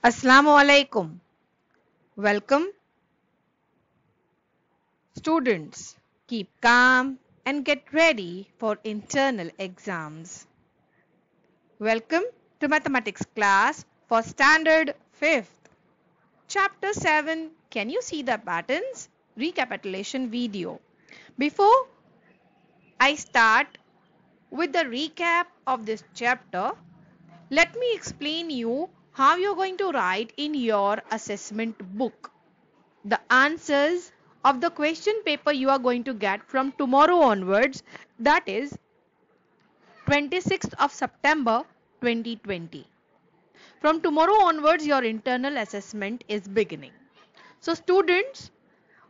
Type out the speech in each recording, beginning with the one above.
Assalamu alaikum. Welcome, students. Keep calm and get ready for internal exams. Welcome to mathematics class for standard 5th. Chapter 7. Can you see the patterns? Recapitulation video. Before I start with the recap of this chapter, let me explain you how you're going to write in your assessment book the answers of the question paper you are going to get from tomorrow onwards, that is 26th of September 2020. From tomorrow onwards your internal assessment is beginning. So students,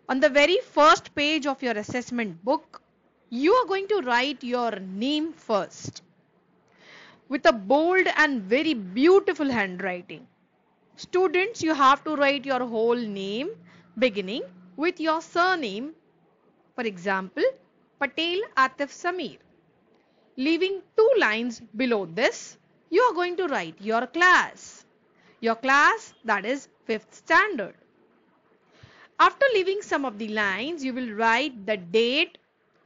on the very first page of your assessment book, you are going to write your name first with a bold and very beautiful handwriting. Students, you have to write your whole name beginning with your surname. For example, Patel Atif Sameer. Leaving 2 lines below this, you are going to write your class. Your class, that is 5th standard. After leaving some of the lines, you will write the date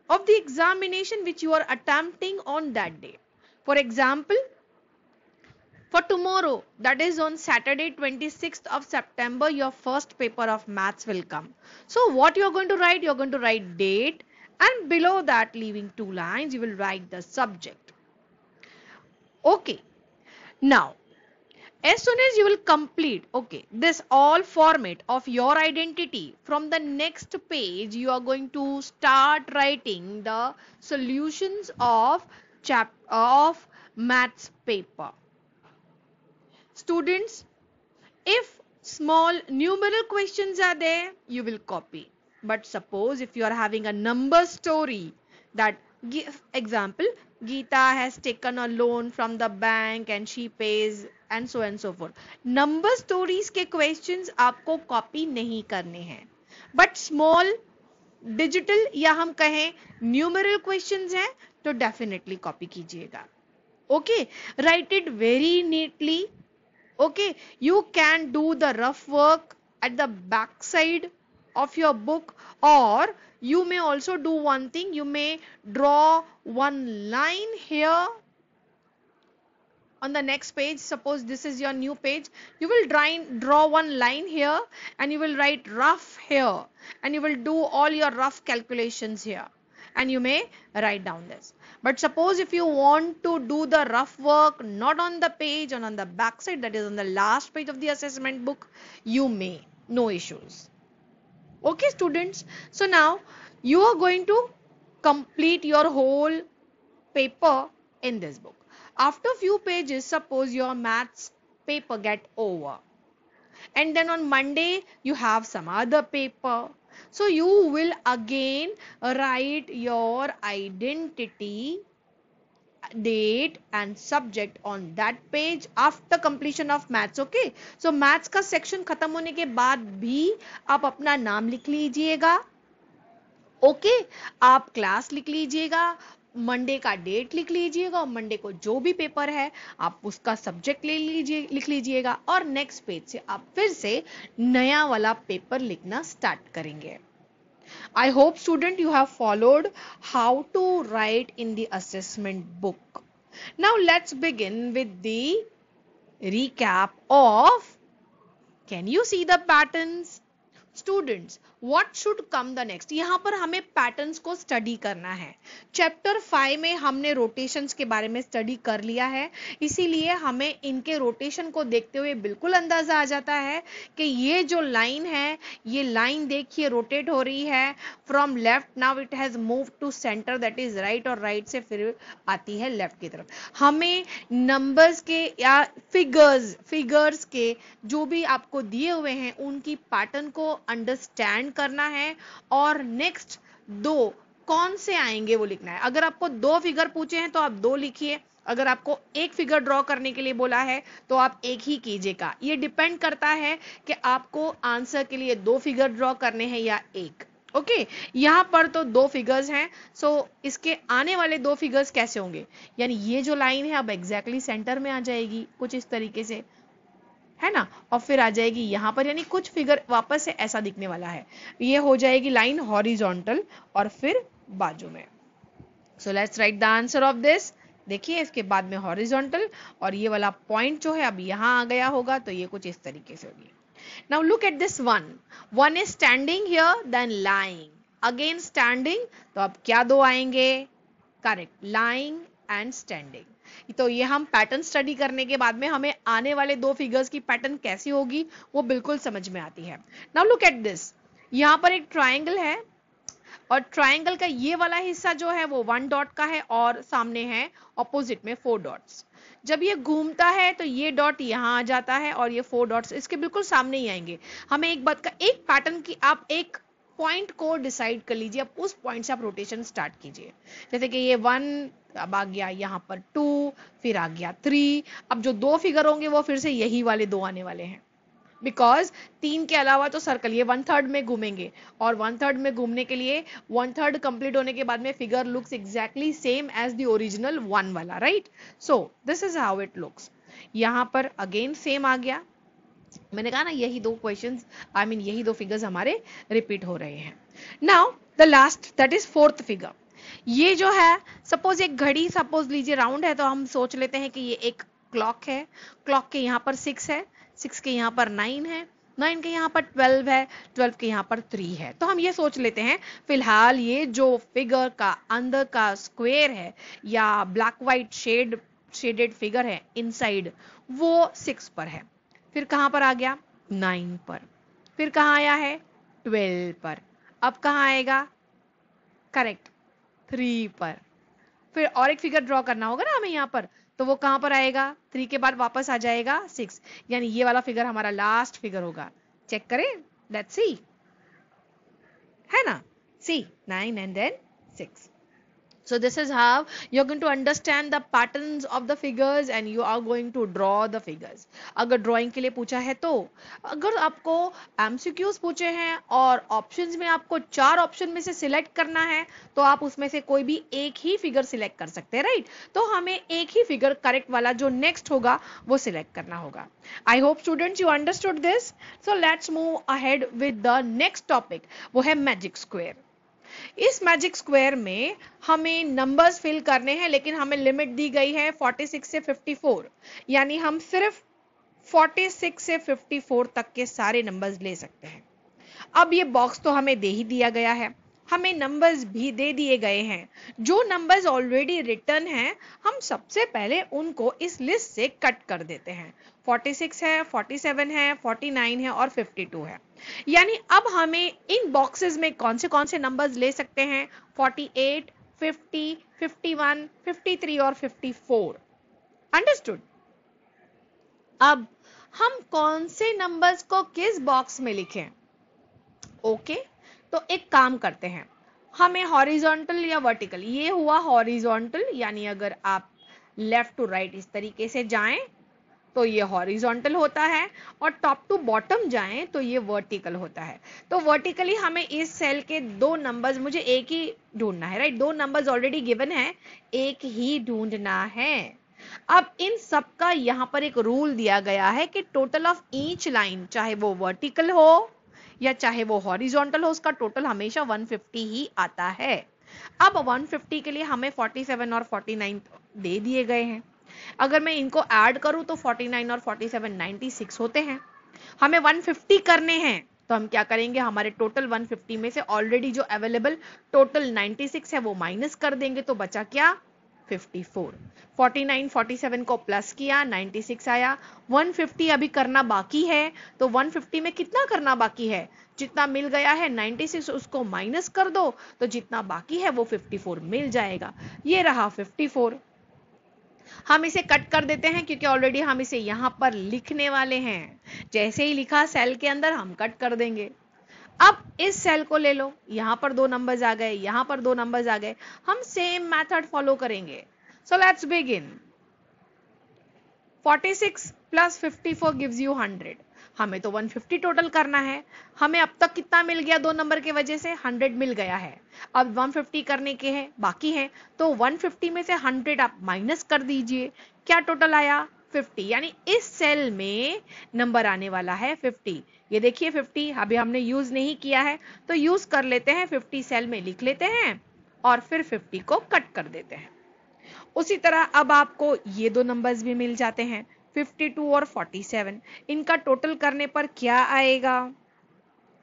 of the examination which you are attempting on that day. For example, for tomorrow, that is on Saturday 26th of September, your first paper of maths will come. So what you are going to write? You are going to write date, and below that, leaving 2 lines, you will write the subject. Okay. Now, as soon as you will complete, this all format of your identity, from the next page, you are going to start writing the solutions of maths paper. Students, if small numeral questions are there, you will copy. But suppose if you are having a number story, that example, Geeta has taken a loan from the bank and she pays and so forth. Number stories के questions आपको copy नहीं करने हैं. But small digital या हम कहें numeral questions हैं तो definitely copy कीजिएगा. Okay, write it very neatly. Okay, you can do the rough work at the back side of your book, or you may also do one thing. You may draw one line here on the next page. Suppose this is your new page. You will draw one line here and you will write rough here, and you will do all your rough calculations here, and you may write down this. But suppose if you want to do the rough work not on the page and on the back side, that is on the last page of the assessment book, you may. No issues. Okay, students. So now you are going to complete your whole paper in this book. After few pages, suppose your maths paper get over, and then on Monday you have some other paper. So you will again write your identity, date and subject on that page after completion of maths. Okay, so maths का section खत्म होने के बाद भी आप अपना नाम लिख लीजिएगा. ओके, आप क्लास लिख लीजिएगा, मंडे का डेट लिख लीजिएगा, और मंडे को जो भी पेपर है आप उसका सब्जेक्ट लिख लीजिएगा, और नेक्स्ट पेज से आप फिर से नया वाला पेपर लिखना स्टार्ट करेंगे. I hope student you have followed how to write in the assessment book. Now let's begin with the recap of, can you see the patterns? Students, what should come the next? यहाँ पर हमें patterns को study करना है. Chapter 5 में हमने rotations के बारे में स्टडी कर लिया है, इसीलिए हमें इनके रोटेशन को देखते हुए बिल्कुल अंदाजा आ जाता है कि ये जो लाइन है, ये लाइन देखिए रोटेट हो रही है from left. Now it has move to centre, that is right, और राइट से फिर आती है लेफ्ट की तरफ. हमें नंबर्स के या फिगर्स के जो भी आपको दिए हुए हैं उनकी पैटर्न को अंडरस्टैंड करना है, और नेक्स्ट 2 कौन से आएंगे वो लिखना है. अगर आपको 2 फिगर पूछे हैं तो आप 2 लिखिए, अगर आपको एक फिगर ड्रॉ करने के लिए बोला है तो आप एक ही कीजिएगा. ये डिपेंड करता है कि आपको आंसर के लिए 2 फिगर ड्रॉ करने हैं या एक. ओके, यहाँ पर तो 2 फिगर्स हैं, सो इसके आने वाले 2 फिगर्स कैसे होंगे, यानी ये जो लाइन है अब एग्जैक्टली सेंटर में आ जाएगी कुछ इस तरीके से. है ना, और फिर आ जाएगी यहाँ पर, यानी कुछ फिगर वापस से ऐसा दिखने वाला है, ये हो जाएगी लाइन हॉरिजॉन्टल और फिर बाजू में। So let's write the answer of this. देखिए इसके बाद में हॉरिजॉन्टल और ये वाला पॉइंट जो है अब यहाँ आ गया होगा, तो ये कुछ इस तरीके से होगी। Now look at this one, one is standing here then lying, again standing, तो अब क्या दो आएंगे, करेक्ट, लाइंग एंड स्टैंडिंग। तो ये हम पैटर्न स्टडी करने के बाद में हमें आने वाले दो फिगर्स की पैटर्न कैसी होगी वो बिल्कुल समझ में आती है। नाउ लुक एट दिस, यहाँ पर एक ट्राइंगल है और ट्राइंगल का ये वाला हिस्सा जो है वो 1 डॉट का है और सामने है ऑपोजिट में 4 डॉट्स। जब ये घूमता है तो ये डॉट यहाँ आ जाता है और ये 4 डॉट्स इसके बिल्कुल सामने ही आएंगे। हमें एक बात का, एक पैटर्न की आप एक पॉइंट को डिसाइड कर लीजिए, अब उस पॉइंट से आप रोटेशन स्टार्ट कीजिए। जैसे कि ये 1, अब आ गया यहाँ पर 2, फिर आ गया 3, अब जो दो फिगर होंगे वो फिर से यही वाले दो आने वाले हैं, बिकॉज 3 के अलावा तो सर्कल ये 1/3 में घूमेंगे और 1/3 में घूमने के लिए 1/3 कंप्लीट होने के बाद में figure looks exactly same as the original 1 वाला, right. So this is how it looks. यहां पर अगेन सेम आ गया, मैंने कहा ना यही दो क्वेश्चंस, आई मीन यही दो फिगर्स हमारे रिपीट हो रहे हैं। Now the last, that is 4th figure. ये जो है, सपोज एक घड़ी सपोज लीजिए राउंड है, तो हम सोच लेते हैं कि ये एक क्लॉक है, क्लॉक के यहाँ पर 6 है, 6 के यहाँ पर 9 है, 9 के यहाँ पर 12 है, 12 के यहाँ पर 3 है। तो हम ये सोच लेते हैं फिलहाल ये जो फिगर का अंदर का स्क्वायर है या ब्लैक व्हाइट शेडेड फिगर है इनसाइड, वो 6 पर है, फिर कहां पर आ गया 9 पर, फिर कहां आया है 12 पर, अब कहां आएगा, करेक्ट 3 पर। फिर और एक फिगर ड्रॉ करना होगा ना हमें यहाँ पर, तो वो कहां पर आएगा, 3 के बाद वापस आ जाएगा 6, यानी ये वाला फिगर हमारा लास्ट फिगर होगा। चेक करें, लेट्स सी, है ना, सी 9 and then 6। So this is how you're going to understand the patterns of the figures and you are going to draw the figures. अगर drawing के लिए पूछा है तो, अगर आपको MCQs पूछे हैं और options में आपको 4 option में से select करना है तो आप उसमें से कोई भी एक ही figure select कर सकते हैं, right? तो हमें एक ही figure correct वाला जो next होगा वो select करना होगा। I hope students you understood this. So let's move ahead with the next topic, वो है magic square। इस मैजिक स्क्वायर में हमें नंबर्स फिल करने हैं, लेकिन हमें लिमिट दी गई है 46 से 54, यानी हम सिर्फ 46 से 54 तक के सारे नंबर्स ले सकते हैं। अब ये बॉक्स तो हमें दे ही दिया गया है, हमें नंबर्स भी दे दिए गए हैं। जो नंबर्स ऑलरेडी रिटर्न हैं हम सबसे पहले उनको इस लिस्ट से कट कर देते हैं। 46 है, 47 है, 49 है और 52 है, यानी अब हमें इन बॉक्सेस में कौन से नंबर्स ले सकते हैं, 48, 50, 51, 53 और 54। अंडरस्टूड। अब हम कौन से नंबर्स को किस बॉक्स में लिखें, ओके तो एक काम करते हैं, हमें हॉरिजॉन्टल या वर्टिकल, ये हुआ हॉरिजॉन्टल, यानी अगर आप लेफ्ट टू राइट इस तरीके से जाएं तो ये हॉरिजॉन्टल होता है और टॉप टू बॉटम जाएं तो ये वर्टिकल होता है। तो वर्टिकली हमें इस सेल के दो नंबर्स, मुझे एक ही ढूंढना है, राइट, दो नंबर्स ऑलरेडी गिवन है, एक ही ढूंढना है। अब इन सब का यहां पर एक रूल दिया गया है कि टोटल ऑफ ईच लाइन, चाहे वो वर्टिकल हो या चाहे वो हॉरिजॉन्टल हो, उसका टोटल हमेशा 150 ही आता है। अब 150 के लिए हमें 47 और 49 दे दिए गए हैं, अगर मैं इनको ऐड करूं तो 49 और 47 96 होते हैं। हमें 150 करने हैं तो हम क्या करेंगे, हमारे टोटल 150 में से ऑलरेडी जो अवेलेबल टोटल 96 है वो माइनस कर देंगे, तो बचा क्या 54। 49 47 को प्लस किया 96 आया। 150 अभी करना बाकी है, तो 150 में कितना करना बाकी है, जितना मिल गया है 96 उसको माइनस कर दो तो जितना बाकी है वो 54 मिल जाएगा। ये रहा 54। हम इसे कट कर देते हैं क्योंकि ऑलरेडी हम इसे यहां पर लिखने वाले हैं, जैसे ही लिखा सेल के अंदर हम कट कर देंगे। अब इस सेल को ले लो, यहां पर दो नंबर्स आ गए, यहां पर दो नंबर्स आ गए, हम सेम मेथड फॉलो करेंगे। So let's begin. 46 plus 54 gives you 100। हमें तो 150 टोटल करना है, हमें अब तक कितना मिल गया, दो नंबर की वजह से 100 मिल गया है। अब 150 करने के हैं बाकी हैं, तो 150 में से 100 आप माइनस कर दीजिए, क्या टोटल आया 50, यानी इस सेल में नंबर आने वाला है 50। ये देखिए 50 अभी हमने यूज नहीं किया है, तो यूज कर लेते हैं, 50 सेल में लिख लेते हैं और फिर 50 को कट कर देते हैं। उसी तरह अब आपको ये दो नंबर्स भी मिल जाते हैं, 52 और 47। इनका टोटल करने पर क्या आएगा?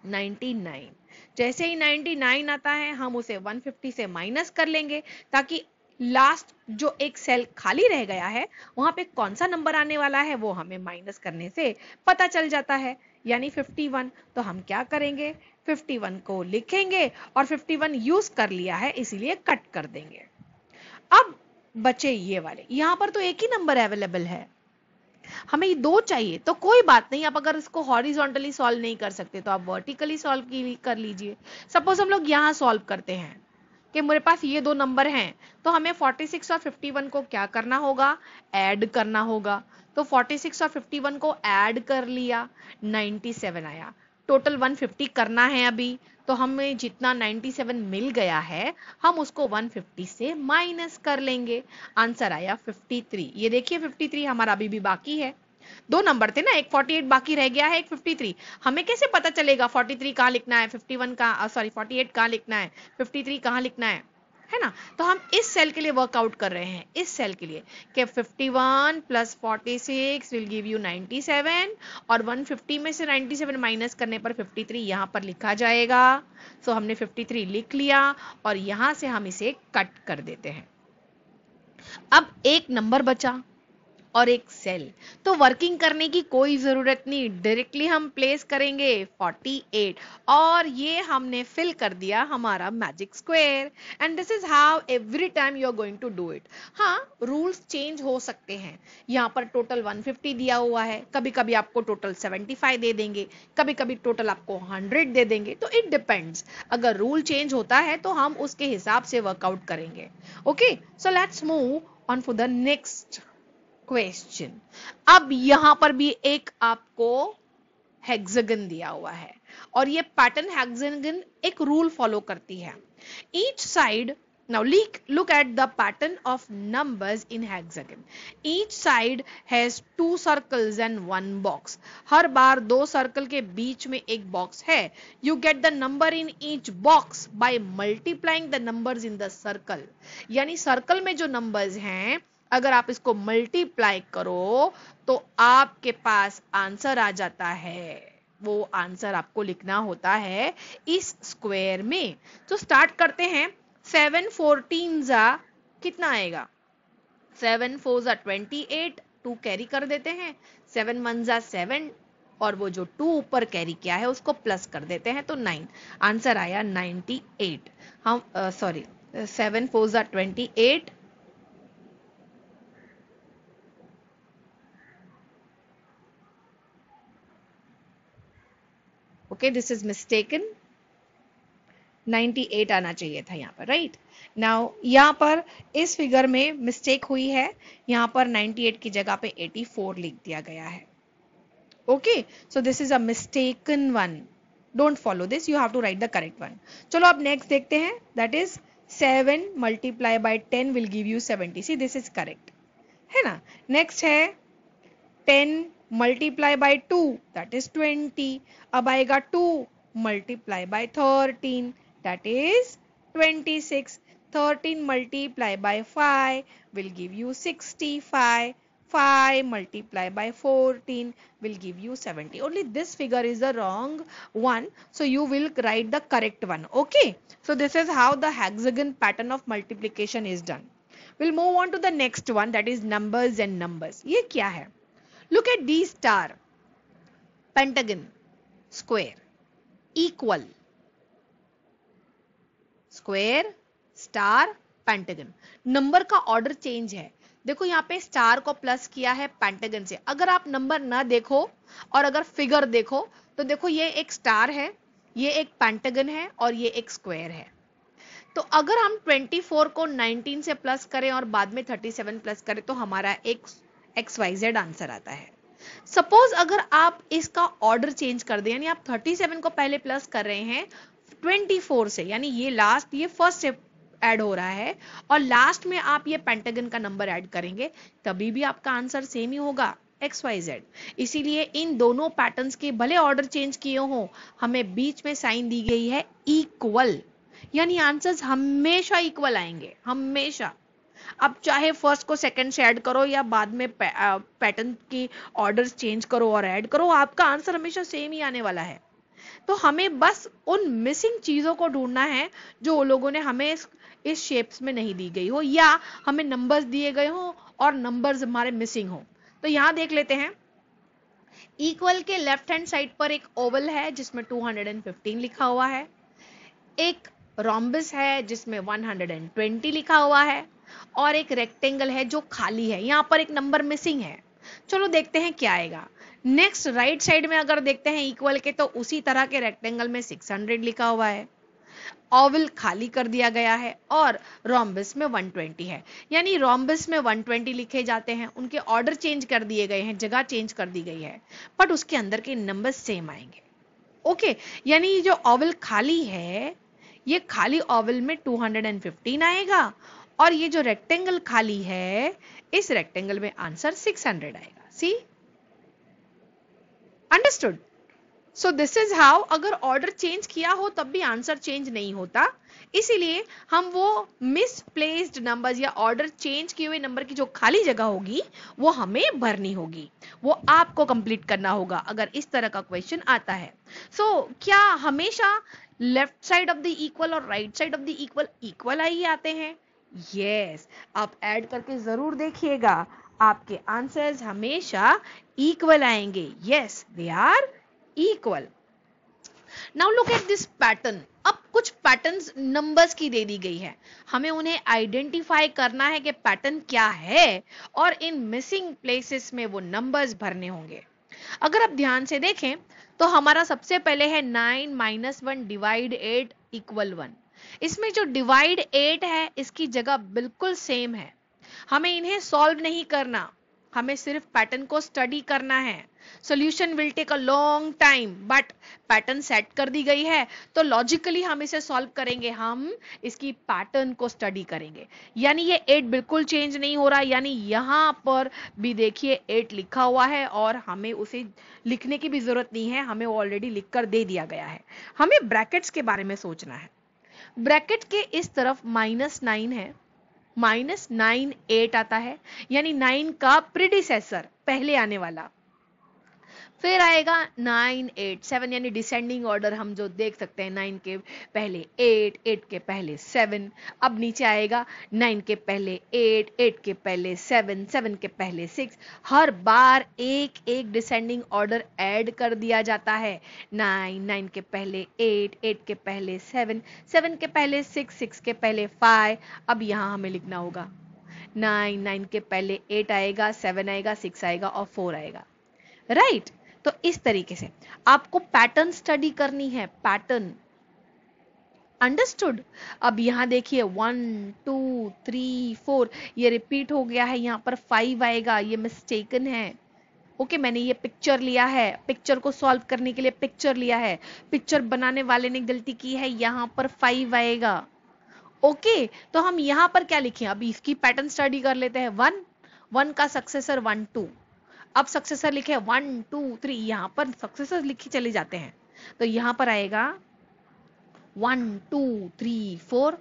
99। जैसे ही 99 आता है हम उसे 150 से माइनस कर लेंगे, ताकि लास्ट जो एक सेल खाली रह गया है वहां पे कौन सा नंबर आने वाला है वो हमें माइनस करने से पता चल जाता है, यानी 51। तो हम क्या करेंगे, 51 को लिखेंगे और 51 यूज कर लिया है इसीलिए कट कर देंगे। अब बचे ये वाले, यहां पर तो एक ही नंबर अवेलेबल है, हमें दो चाहिए, तो कोई बात नहीं, आप अगर इसको हॉरिजॉन्टली सॉल्व नहीं कर सकते तो आप वर्टिकली सॉल्व कर लीजिए। सपोज हम लोग यहां सॉल्व करते हैं कि मेरे पास ये दो नंबर हैं, तो हमें 46 और 51 को क्या करना होगा, ऐड करना होगा। तो 46 और 51 को ऐड कर लिया, 97 आया। टोटल 150 करना है अभी, तो हमें जितना 97 मिल गया है हम उसको 150 से माइनस कर लेंगे। आंसर आया 53। ये देखिए 53 हमारा अभी भी बाकी है, दो नंबर थे ना, एक 48 बाकी रह गया है, एक 53। हमें कैसे पता चलेगा 43 कहां लिखना है, 51 कहां, सॉरी 48 कहां लिखना है, 53 कहां लिखना है ना। तो हम इस सेल के लिए वर्कआउट कर रहे हैं, इस सेल के लिए कि 51 प्लस 46 विल गिव यू 97 और 150 में से 97 माइनस करने पर 53 यहां पर लिखा जाएगा। सो हमने 53 लिख लिया और यहां से हम इसे कट कर देते हैं। अब एक नंबर बचा और एक सेल, तो वर्किंग करने की कोई जरूरत नहीं, डायरेक्टली हम प्लेस करेंगे 48 और ये हमने फिल कर दिया हमारा magic square. And this is how every time you are going to do it. हाँ, रूल्स चेंज हो सकते हैं, यहाँ पर टोटल 150 दिया हुआ है, कभी कभी आपको टोटल 75 दे देंगे, कभी कभी टोटल आपको 100 दे देंगे, तो इट डिपेंड्स। अगर रूल चेंज होता है तो हम उसके हिसाब से वर्कआउट करेंगे। Okay, so let's move on for the next question. अब यहां पर भी एक आपको हेक्सागन दिया हुआ है और ये पैटर्न हेक्सागन एक रूल फॉलो करती है। Each side, now look at the pattern of numbers in hexagon. Each side has two circles and one box. हर बार दो सर्कल के बीच में एक बॉक्स है। You get the number in each box by multiplying the numbers in the circle. यानी circle में जो numbers हैं अगर आप इसको मल्टीप्लाई करो तो आपके पास आंसर आ जाता है। वो आंसर आपको लिखना होता है इस स्क्वायर में। तो स्टार्ट करते हैं। 7 14 जा कितना आएगा, 7 4 जा 28, 2 कैरी कर देते हैं, 7 1 जा 7 और वो जो 2 ऊपर कैरी किया है उसको प्लस कर देते हैं तो 9। आंसर आया 98। हम 7 4 जा 28, ओके दिस इज मिस्टेकन, 98 आना चाहिए था यहाँ पर, राइट। नाउ यहाँ पर इस फिगर में मिस्टेक हुई है, यहाँ पर 98 की जगह पे 84 लिख दिया गया है। Okay, so this is a mistaken one, don't follow this, you have to write the correct one. चलो अब नेक्स्ट देखते हैं, that is 7 multiply by 10 will give you 70। See this is correct है ना। नेक्स्ट है 10 मल्टीप्लाई बाय 2 दैट इज 20। अब आएगा 2 multiply by 13 that is 26. 13 multiply by 5 will give you 65. 5 multiply by 14 will give you 70. Only this figure is the wrong one, so you will write the correct one. Okay, so this is how the hexagon pattern of multiplication is done. We'll move on to the next one, that is numbers and numbers. ये क्या है? Look at these star, pentagon, square, equal, square, star, pentagon. Number का order change है। देखो यहाँ पे star को plus किया है पेंटागन से। अगर आप नंबर ना देखो और अगर फिगर देखो तो देखो ये एक स्टार है, ये एक पेंटागन है और ये एक स्क्वायर है। तो अगर हम 24 को 19 से प्लस करें और बाद में 37 प्लस करें तो हमारा एक XYZ आंसर आता है। सपोज अगर आप इसका ऑर्डर चेंज कर दें, यानी आप 37 को पहले प्लस कर रहे हैं 24 से, यानी ये लास्ट, ये फर्स्ट से ऐड हो रहा है और लास्ट में आप ये पेंटागन का नंबर ऐड करेंगे तभी भी आपका आंसर सेम ही होगा, XYZ। इसीलिए इन दोनों पैटर्न्स के भले ऑर्डर चेंज किए हो, हमें बीच में साइन दी गई है इक्वल, यानी आंसर्स हमेशा इक्वल आएंगे, हमेशा। अब चाहे फर्स्ट को सेकंड से ऐड करो या बाद में पैटर्न की ऑर्डर्स चेंज करो और ऐड करो, आपका आंसर हमेशा सेम ही आने वाला है। तो हमें बस उन मिसिंग चीजों को ढूंढना है जो वो लोगों ने हमें इस शेप्स में नहीं दी गई हो, या हमें नंबर्स दिए गए हो और नंबर्स हमारे मिसिंग हो। तो यहां देख लेते हैं, इक्वल के लेफ्ट हैंड साइड पर एक ओवल है जिसमें 215 लिखा हुआ है, एक रोम्बस है जिसमें 120 लिखा हुआ है, और एक रेक्टेंगल है जो खाली है, यहां पर एक नंबर मिसिंग है। चलो देखते हैं क्या आएगा। नेक्स्ट राइट साइड में अगर देखते हैं इक्वल के, तो उसी तरह के रेक्टेंगल में 600 लिखा हुआ है, ओवल खाली कर दिया गया है और रोम्बस में 120 है। यानी रोम्बस में 120 लिखे जाते हैं, उनके ऑर्डर चेंज कर दिए गए हैं, जगह चेंज कर दी गई है, बट उसके अंदर के नंबर सेम आएंगे। ओके, यानी जो ओवल खाली है, ये खाली ओवल में 215 आएगा, और ये जो रेक्टेंगल खाली है, इस रेक्टेंगल में आंसर 600 आएगा। See, understood? So this is how, अगर ऑर्डर चेंज किया हो तब भी आंसर चेंज नहीं होता, इसीलिए हम वो मिसप्लेस्ड नंबर्स या ऑर्डर चेंज किए हुए नंबर की जो खाली जगह होगी वो हमें भरनी होगी, वो आपको कंप्लीट करना होगा अगर इस तरह का क्वेश्चन आता है। सो क्या हमेशा left side of the equal और right side of the equal equal ही आते हैं? यस, आप ऐड करके जरूर देखिएगा, आपके आंसर्स हमेशा इक्वल आएंगे। Yes, they are equal. Now look at this pattern. अब कुछ पैटर्न्स नंबर्स की दे दी गई है, हमें उन्हें आइडेंटिफाई करना है कि पैटर्न क्या है, और इन मिसिंग प्लेसेस में वो नंबर्स भरने होंगे। अगर आप ध्यान से देखें तो हमारा सबसे पहले है 9 - 1 डिवाइड 8 इक्वल 1। इसमें जो डिवाइड 8 है इसकी जगह बिल्कुल सेम है, हमें इन्हें सॉल्व नहीं करना, हमें सिर्फ पैटर्न को स्टडी करना है। Solution will take a long time, but pattern set कर दी गई है तो लॉजिकली हम इसे सॉल्व करेंगे, हम इसकी पैटर्न को स्टडी करेंगे। यानी ये 8 बिल्कुल चेंज नहीं हो रहा, यानी यहां पर भी देखिए 8 लिखा हुआ है और हमें उसे लिखने की भी जरूरत नहीं है, हमें ऑलरेडी लिख कर दे दिया गया है। हमें ब्रैकेट्स के बारे में सोचना है। ब्रैकेट के इस तरफ -9 है, -9 8 आता है, यानी 9 का प्रीडिसेसर, पहले आने वाला। फिर आएगा 9 8 7, यानी डिसेंडिंग ऑर्डर हम जो देख सकते हैं, 9 के पहले 8 8 के पहले 7, अब नीचे आएगा 9 के पहले 8 8 के पहले 7 7 के पहले 6। हर बार एक एक डिसेंडिंग ऑर्डर ऐड कर दिया जाता है। 9 9 के पहले 8 8 के पहले 7 7 के पहले 6 6 के पहले 5। अब यहां हमें लिखना होगा 9 9 के पहले 8 आएगा, 7 आएगा, 6 आएगा और 4 आएगा, राइट? तो इस तरीके से आपको पैटर्न स्टडी करनी है, पैटर्न, अंडरस्टूड? अब यहां देखिए 1 2 3 4, ये रिपीट हो गया है, यहां पर 5 आएगा, ये मिस्टेकन है। ओके, मैंने ये पिक्चर लिया है, पिक्चर को सॉल्व करने के लिए पिक्चर लिया है, पिक्चर बनाने वाले ने गलती की है, यहां पर 5 आएगा। ओके, तो हम यहां पर क्या लिखें, अभी इसकी पैटर्न स्टडी कर लेते हैं। 1 1 का सक्सेसर 1 2, अब सक्सेसर लिखे 1 2 3, यहां पर सक्सेसर लिखे चले जाते हैं, तो यहां पर आएगा 1 2 3 4,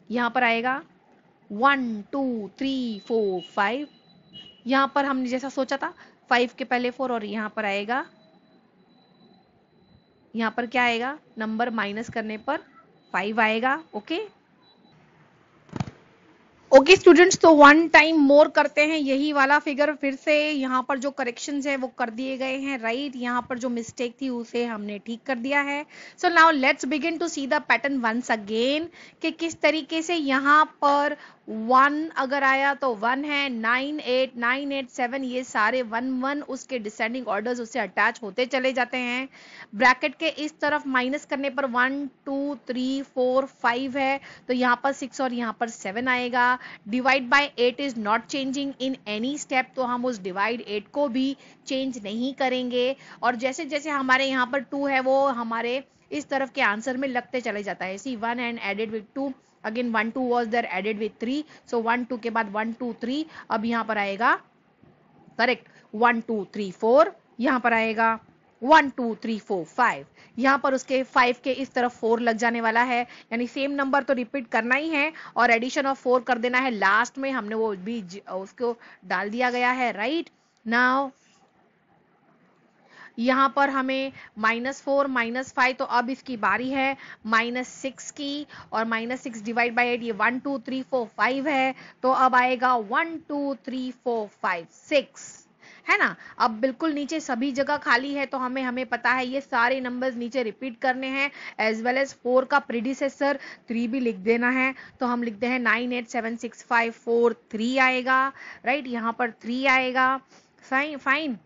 यहां पर आएगा 1 2 3 4 5, यहां पर हमने जैसा सोचा था 5 के पहले 4, और यहां पर आएगा, यहां पर क्या आएगा, नंबर माइनस करने पर 5 आएगा। ओके ओके स्टूडेंट्स, तो वन टाइम मोर करते हैं यही वाला फिगर फिर से। यहाँ पर जो करेक्शंस है वो कर दिए गए हैं, राइट? यहाँ पर जो मिस्टेक थी उसे हमने ठीक कर दिया है। So now let's begin to see the pattern once again, कि किस तरीके से यहाँ पर 1 अगर आया तो 1 है, 9 8 9 8 7, ये सारे 1 1 उसके डिसेंडिंग ऑर्डर्स उससे अटैच होते चले जाते हैं। ब्रैकेट के इस तरफ माइनस करने पर 1 2 3 4 5 है, तो यहाँ पर 6 और यहाँ पर 7 आएगा। Divide by 8 is not changing in any step, तो हम उस डिवाइड 8 को भी चेंज नहीं करेंगे, और जैसे जैसे हमारे यहाँ पर 2 है वो हमारे इस तरफ के आंसर में लगते चले जाता है। See 1 and added with 2 again 1 2 was there added with 3, so 1 2 के बाद 1 2 3, अब यहाँ पर आएगा करेक्ट 1 2 3 4, यहाँ पर आएगा 1 2 3 4 5, यहाँ पर उसके 5 के इस तरफ 4 लग जाने वाला है, यानी सेम नंबर तो रिपीट करना ही है और एडिशन ऑफ 4 कर देना है लास्ट में, हमने वो भी उसको डाल दिया गया है, राइट। नाउ यहाँ पर हमें -4 -5, तो अब इसकी बारी है -6 की, और -6 डिवाइड बाई 8 ये 1 2 3 4 5 है, तो अब आएगा 1 2 3 4 5 6, है ना। अब बिल्कुल नीचे सभी जगह खाली है, तो हमें पता है ये सारे नंबर्स नीचे रिपीट करने हैं, एज वेल एज 4 का प्रीडिसेसर 3 भी लिख देना है, तो हम लिखते हैं 9 8 7 6 5 4 3 आएगा, राइट। यहाँ पर 3 आएगा, फाइन,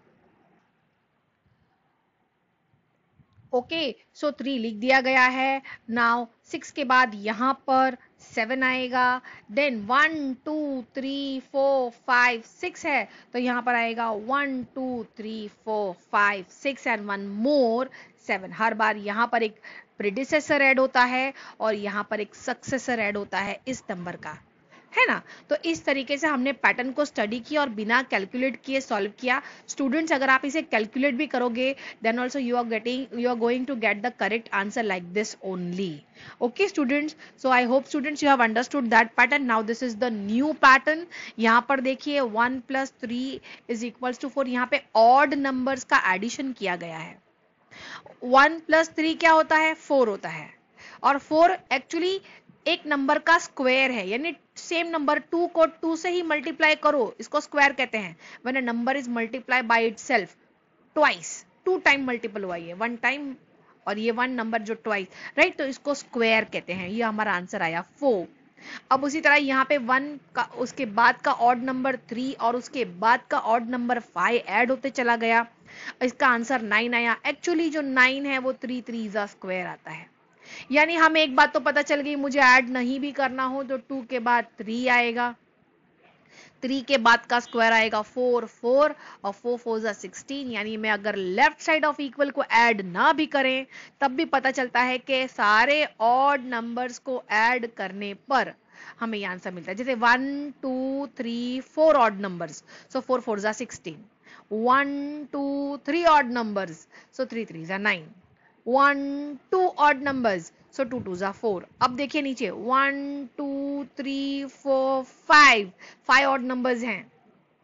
ओके, सो 3 लिख दिया गया है। नाउ 6 के बाद यहाँ पर 7 आएगा, देन 1 2 3 4 5 6 है, तो यहाँ पर आएगा 1 2 3 4 5 6 एंड 1 मोर 7। हर बार यहाँ पर एक प्रीडिसेसर ऐड होता है और यहाँ पर एक सक्सेसर ऐड होता है इस नंबर का, है ना। तो इस तरीके से हमने पैटर्न को स्टडी किया और बिना कैलकुलेट किए सॉल्व किया। स्टूडेंट्स, अगर आप इसे कैलकुलेट भी करोगे then also you are going to get the correct answer like this only. Okay students, so I hope students you have understood that pattern. Now this is the new pattern. यहाँ पर देखिए 1 + 3 = 4, यहाँ पे odd numbers का addition किया गया है। 1 + 3 क्या होता है? 4 होता है, और 4 एक्चुअली एक नंबर का स्क्वायर है, यानी सेम नंबर 2 को 2 से ही मल्टीप्लाई करो, इसको स्क्वायर कहते हैं। When a number is multiply by itself twice, 2 time multiple हुआ, ये 1 टाइम, और ये 1 नंबर जो ट्वाइस, राइट, तो इसको स्क्वायर कहते हैं। ये हमारा आंसर आया 4। अब उसी तरह यहाँ पे 1 का, उसके बाद का ऑड नंबर 3 और उसके बाद का ऑड नंबर 5 ऐड होते चला गया, इसका आंसर 9 आया। एक्चुअली जो 9 है वो 3 3 स्क्वायर आता है, यानी हमें एक बात तो पता चल गई, मुझे ऐड नहीं भी करना हो तो 2 के बाद 3 आएगा, 3 के बाद का स्क्वायर आएगा 4 4, और 4 4 16, यानी मैं अगर लेफ्ट साइड ऑफ इक्वल को ऐड ना भी करें तब भी पता चलता है कि सारे ऑड नंबर्स को ऐड करने पर हमें ये आंसर मिलता है। जैसे 1 2 3 4 ऑड नंबर्स, सो 4 4 16, 1 2 3 ऑड नंबर्स, सो 3 3 9, 1 2 ऑड नंबर्स, सो 2 2 4। अब देखिए नीचे 1 2 3 4 5 ऑड नंबर्स हैं,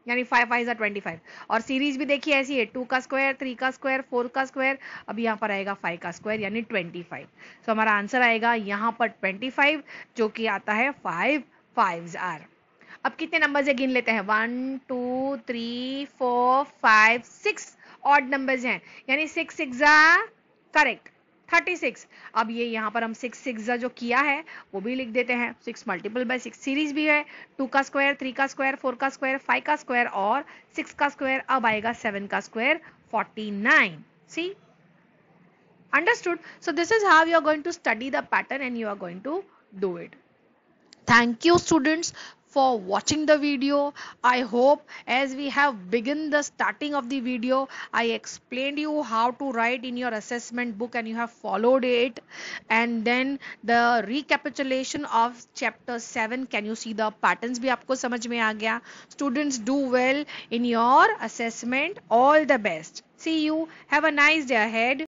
यानी 5 5 25, और सीरीज भी देखिए ऐसी है, 2 का स्क्वायर, 3 का स्क्वायर, 4 का स्क्वायर, अब यहाँ पर आएगा 5 का स्क्वायर यानी 25। तो हमारा आंसर आएगा यहाँ पर 25, जो कि आता है 5 5s are। अब कितने नंबर से गिन लेते हैं? 1 2 3 4 5 6 ऑड नंबर्स हैं, यानी 6 6 करेक्ट 36। अब ये यहाँ पर हम 6 6 जो किया है वो भी लिख देते हैं, 6 मल्टीपल बाय 6 सीरीज भी है, 2 का स्क्वायर, 3 का स्क्वायर, 4 का स्क्वायर, 5 का स्क्वायर और 6 का स्क्वायर, अब आएगा 7 का square 49। See understood? So this is how you are going to study the pattern and you are going to do it. Thank you students for watching the video. I hope as we have begun the starting of the video, I explained you how to write in your assessment book and you have followed it, and then the recapitulation of chapter 7, can you see the patterns भी आपको समझ में आ गया? Students, do well in your assessment. All the best. See you. Have a nice day ahead.